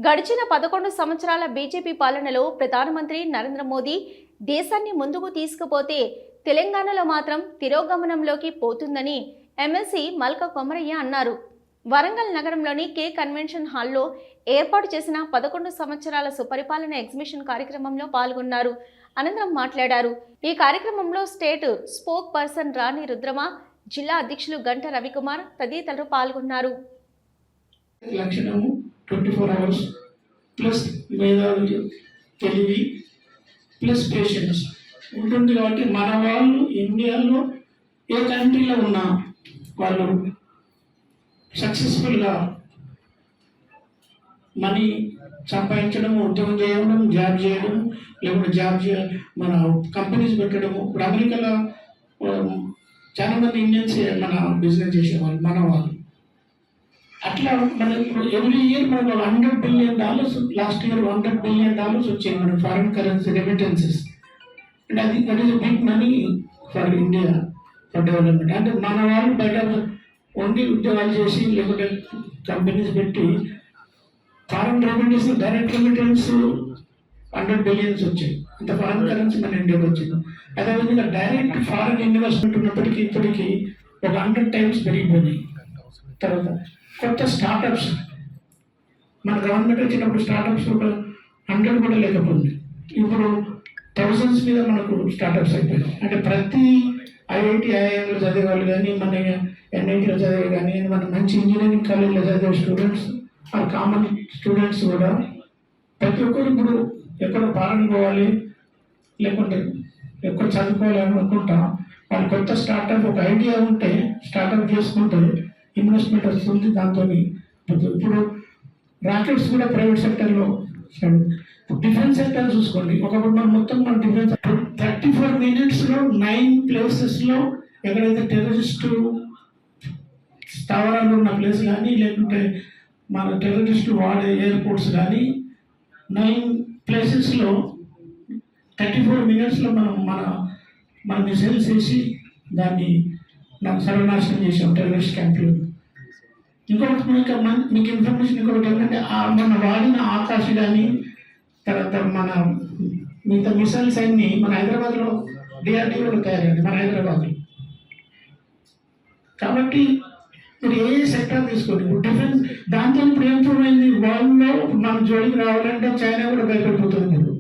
గడిచిన 11 సంవత్సరాల బీజేపీ పాలనలో ప్రధానమంత్రి నరేంద్ర మోదీ దేశాన్ని ముందుకు తీసుకుపోతే తెలంగాణలో మాత్రం తిరోగమనంలోకి పోతుందని ఎమ్మెల్సీ మల్క కొమరయ్య అన్నారు. వరంగల్ నగరంలోని కే కన్వెన్షన్ హాల్లో ఏర్పాటు చేసిన 11 సంవత్సరాల సుపరిపాలన ఎగ్జిబిషన్ కార్యక్రమంలో పాల్గొన్నారు. అనంతరం మాట్లాడారు. ఈ కార్యక్రమంలో స్టేట్ స్పోక్ పర్సన్ రాణి రుద్రమ, జిల్లా అధ్యక్షులు గంట రవికుమార్ తదితరులు పాల్గొన్నారు. లక్షణము 24 hours ప్లస్ మేధావి తెలివి ప్లస్ పేషెన్స్ ఉంటుంది. కాబట్టి మన వాళ్ళు ఇండియాలో ఏ కంట్రీలో ఉన్నా వాళ్ళు సక్సెస్ఫుల్గా మనీ సంపాదించడం, ఉద్యోగం చేయడం, జాబ్ చేయడం, లేకుంటే మన కంపెనీస్ పెట్టడము. ఇప్పుడు అమెరికాలో చాలామంది ఇండియన్స్ మన బిజినెస్ చేసేవాళ్ళు మన వాళ్ళు. అట్లా మన ఇప్పుడు ఎవ్రీ ఇయర్ మనకు $100 బిలియన్, లాస్ట్ ఇయర్ $100 బిలియన్ వచ్చాయి మన foreign currency remittances. And that is big money for India for development. అంటే మన వాళ్ళు బయట ఓన్లీ ఉద్యోగాలు చేసి లేకుంటే కంపెనీస్ పెట్టి foreign remittance, direct remittance $100 billions వచ్చాయి. అంత ఫారిన్ కరెన్సీ మన ఇండియాకి వచ్చింది. అదేవిధంగా డైరెక్ట్ ఫారిన్ ఇన్వెస్ట్మెంట్ ఉన్నప్పటికీ ఇప్పటికీ ఒక 100 times పెరిగిపోయినాయి. తర్వాత కొత్త స్టార్టప్స్ మన గవర్నమెంట్ వచ్చినప్పుడు స్టార్టప్స్ ఒక 100 కూడా లేకపోయింది. ఇప్పుడు థౌజండ్స్ మీద మనకు స్టార్టప్స్ అయిపోయినాయి. అంటే ప్రతి ఐఐటి, ఐఐఎంలో చదివే వాళ్ళు కానీ, మన ఎన్ఐటీలో చదివే కానీ, మన మంచి ఇంజనీరింగ్ కాలేజ్లో చదివే స్టూడెంట్స్, ఆ కామన్ స్టూడెంట్స్ కూడా ప్రతి ఒక్కరు ఇప్పుడు ఎక్కడ పాలన పోవాలి లేకుంటే ఎక్కడ చదువుకోవాలి అనుకుంటా వాళ్ళు కొత్త స్టార్టప్ ఒక ఐడియా ఉంటే స్టార్టప్ చేసుకుంటే ఇన్వెస్ట్మెంట్ వస్తుంది. దాంతో ఇప్పుడు రాకెట్స్ కూడా ప్రైవేట్ సెక్టర్లో, డిఫెన్స్ సెక్టర్ చూసుకోండి. ఒకప్పుడు మనం మొత్తం మన డిఫెన్స్ 34 minutes 9 places ఎక్కడైతే టెర్రరిస్టు స్థావరాలు ఉన్న ప్లేస్ కానీ, లేకుంటే మన టెర్రరిస్టులు వాడే ఎయిర్పోర్ట్స్ కానీ 9 places 34 minutes మనం మన మిసైల్స్ వేసి దాన్ని సర్వనాశనం చేసాం టెర్రరిస్ట్ క్యాంపులు. ఇంకొకటి మీకు ఇన్ఫర్మేషన్ ఇంకొకటి ఏంటంటే మన వాడిన ఆకాశ కానీ, తర్వాత మన మిగతా మిసైల్స్ అన్నీ మన హైదరాబాద్లో డిఆర్డీఓలో తయారైంది, మన హైదరాబాద్లో. కాబట్టి మీరు ఏ సెక్టర్ తీసుకోండి, ఇప్పుడు డిఫెన్స్ దాంతో ఇప్పుడు ఏం చూడండి, వరల్డ్లో మన జోలికి రావాలంటే చైనా కూడా భయపడిపోతుంది. ఇప్పుడు